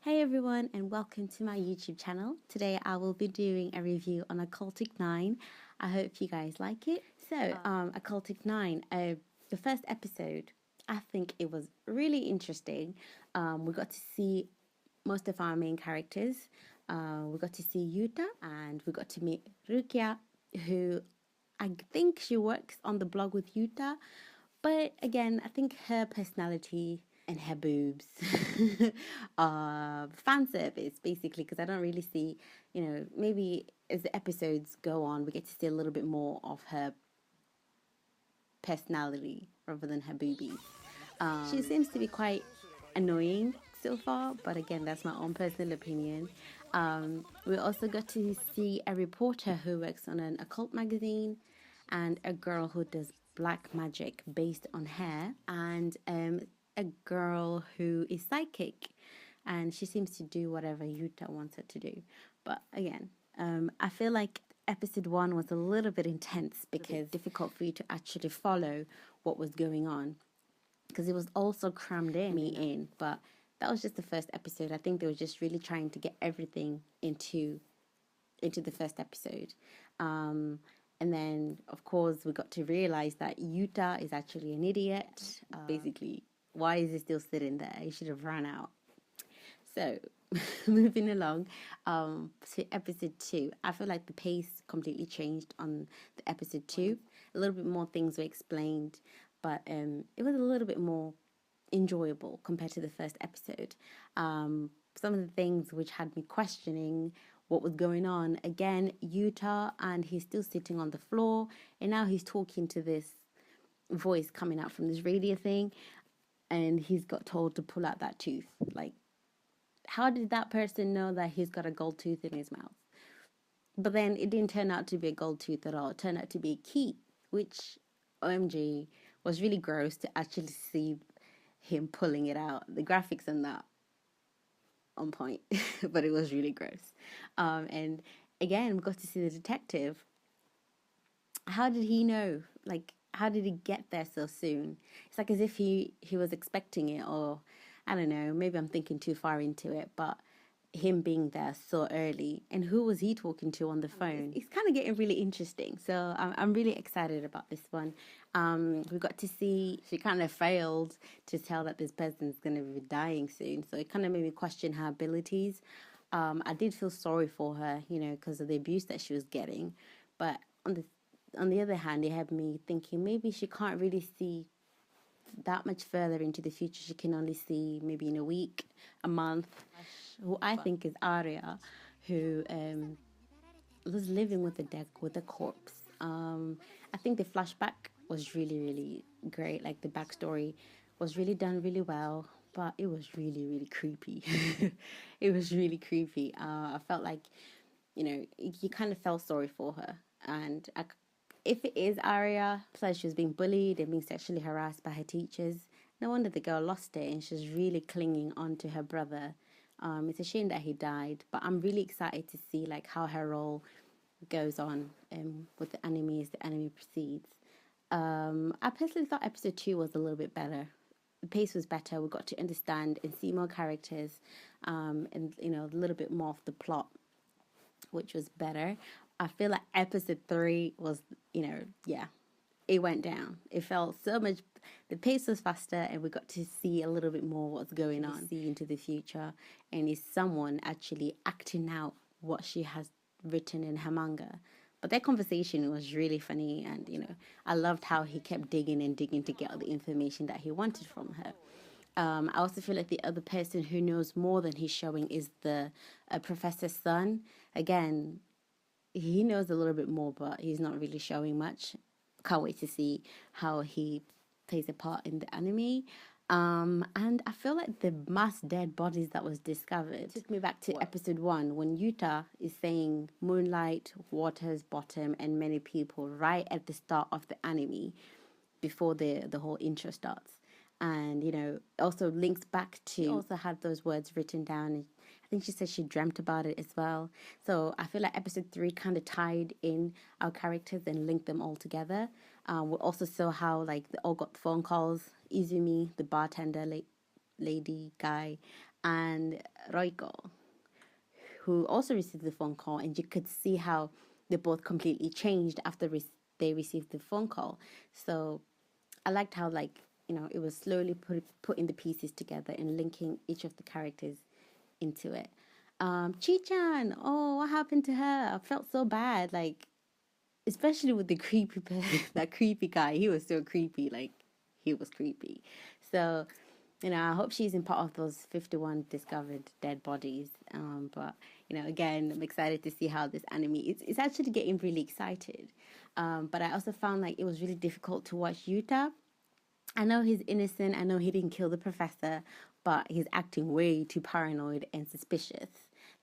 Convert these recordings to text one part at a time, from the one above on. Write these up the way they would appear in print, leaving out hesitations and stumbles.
Hey everyone, and welcome to my YouTube channel. Today I will be doing a review on Occultic 9. I hope you guys like it. So, Occultic 9, the first episode, I think it was really interesting. We got to see most of our main characters. We got to see Yuta, and we got to meet Rukia, who I think she works on the blog with Yuta. But again, I think her personality and her boobs fan service, basically, because I don't really see, maybe as the episodes go on, we get to see a little bit more of her personality rather than her boobies. She seems to be quite annoying so far, but again, that's my own personal opinion. We also got to see a reporter who works on an occult magazine and a girl who does black magic based on hair, and a girl who is psychic, and she seems to do whatever Yuta wants her to do. But again, I feel like episode 1 was a little bit intense because difficult for you to actually follow what was going on, because it was also crammed in. But that was just the first episode. I think they were just really trying to get everything into the first episode. And then, of course, we got to realize that Yuta is actually an idiot. Basically, why is he still sitting there? He should have run out. So, moving along to episode 2. I feel like the pace completely changed on the episode 2. A little bit more things were explained, but it was a little bit more enjoyable compared to the first episode. Some of the things which had me questioning what was going on. Again, Yuta, and he's still sitting on the floor, and now he's talking to this voice coming out from this radio thing, and he's got told to pull out that tooth. Like, how did that person know that he's got a gold tooth in his mouth? But then it didn't turn out to be a gold tooth at all. It turned out to be a key, which, OMG, was really gross to actually see him pulling it out. The graphics on that, on point, but it was really gross. And again, we got to see the detective. How did he know? Like, how did he get there so soon? It's like as if he was expecting it, or I don't know, maybe I'm thinking too far into it, but him being there so early, and who was he talking to on the phone? It's kind of getting really interesting. So I'm really excited about this one. We got to see she kind of failed to tell that this person's going to be dying soon, so it kind of made me question her abilities. I did feel sorry for her, because of the abuse that she was getting, but on the other hand, it had me thinking maybe she can't really see that much further into the future. She can only see maybe in a week, a month. Who I think is Arya, who was living with a corpse. I think the flashback was really, really great. Like, the backstory was really done really well, but it was really, really creepy. It was really creepy. I felt like, you kind of felt sorry for her, and if it is Arya, plus she was being bullied and being sexually harassed by her teachers, no wonder the girl lost it, and she's really clinging on to her brother. It's a shame that he died, but I'm really excited to see like how her role goes on with the anime as the anime proceeds. I personally thought episode 2 was a little bit better. The pace was better. We got to understand and see more characters, and a little bit more of the plot, which was better. I feel like episode 3 was, it went down. It felt so much, the pace was faster, and we got to see a little bit more what's going on, see into the future, and is someone actually acting out what she has written in her manga. But that conversation was really funny, and I loved how he kept digging and digging to get all the information that he wanted from her. I also feel like the other person who knows more than he's showing is the professor's son. Again, he knows a little bit more, but he's not really showing much. Can't wait to see how he plays a part in the anime. And I feel like the mass dead bodies that was discovered took me back to episode 1 when Yuta is saying moonlight, water's bottom, and many people right at the start of the anime before the whole intro starts. And, also links back to, also had those words written down. I think she said she dreamt about it as well. So I feel like episode 3 kind of tied in our characters and linked them all together. We also saw how, like, they all got phone calls. Izumi, the bartender lady guy, and Roiko, who also received the phone call, and you could see how they both completely changed after they received the phone call. So I liked how, like, it was slowly putting the pieces together and linking each of the characters into it. Chi-chan, oh, what happened to her? I felt so bad, like, especially with the creepy that creepy guy. He was so creepy, like, he was creepy. So I hope she's in part of those 51 discovered dead bodies. But again, I'm excited to see how this anime. It's actually getting really excited. But I also found like it was really difficult to watch Yuta. I know he's innocent. I know he didn't kill the professor, but he's acting way too paranoid and suspicious.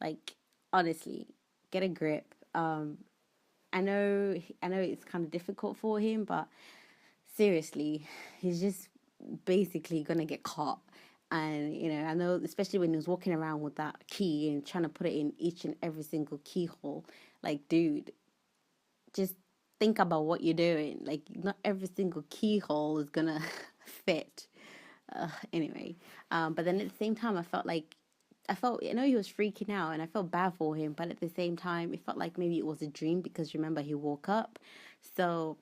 Like, honestly, get a grip. I know it's kind of difficult for him, but seriously, he's just basically gonna get caught. And I know, especially when he was walking around with that key and trying to put it in each and every single keyhole. Like, dude, just think about what you're doing. Like, not every single keyhole is gonna fit. Anyway, but then at the same time, I know he was freaking out and I felt bad for him, but at the same time, it felt like maybe it was a dream because remember, he woke up. So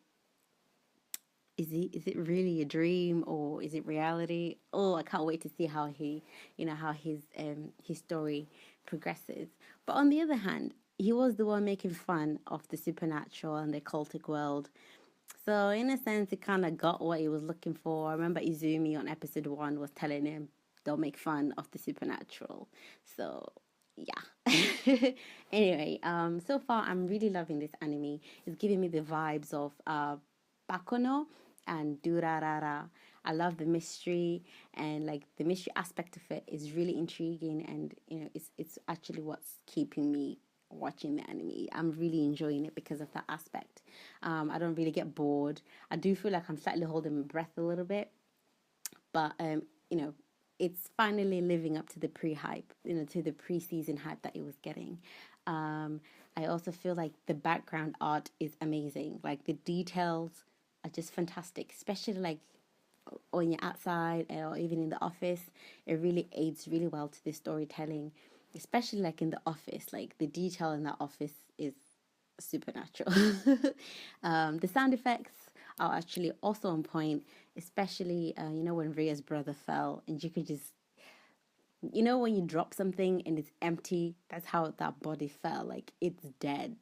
is it really a dream or is it reality? Oh, I can't wait to see how how his story progresses. But on the other hand, he was the one making fun of the supernatural and the occultic world. So in a sense, he kind of got what he was looking for. I remember Izumi on episode 1 was telling him, "Don't make fun of the supernatural." So yeah. Anyway, so far I'm really loving this anime. It's giving me the vibes of Bakono and Durarara. I love the mystery, and like the mystery aspect of it is really intriguing, and it's actually what's keeping me watching the anime. I'm really enjoying it because of that aspect. I don't really get bored. I do feel like I'm slightly holding my breath a little bit, but it's finally living up to the pre-hype, to the pre-season hype that it was getting. I also feel like the background art is amazing. Like the details are just fantastic, especially like when you're outside or even in the office. It really aids really well to the storytelling, especially like in the office. Like the detail in that office is supernatural. The sound effects are actually also on point, especially when Ria's brother fell, and you could just when you drop something and it's empty. That's how that body fell. Like it's dead.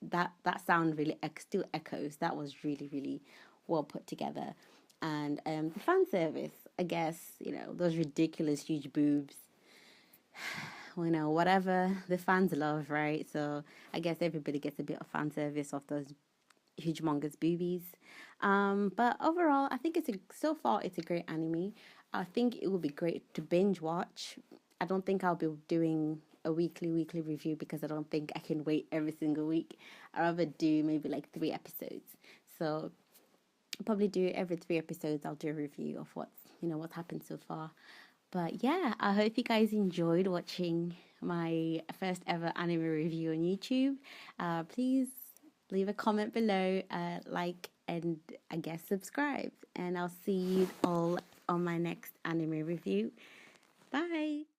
That sound really still echoes. That was really really well put together. And the fan service, I guess, those ridiculous huge boobs, whatever the fans love, right? So I guess everybody gets a bit of fan service of those huge humongous boobies. But overall, I think so far it's a great anime. I think it would be great to binge watch. I don't think I'll be doing a weekly review because I don't think I can wait every single week. I'd rather do maybe like 3 episodes. So I'll probably do every 3 episodes. I'll do a review of what's happened so far. But yeah, I hope you guys enjoyed watching my first ever anime review on YouTube. Please leave a comment below, like, and I guess subscribe. And I'll see you all on my next anime review. Bye!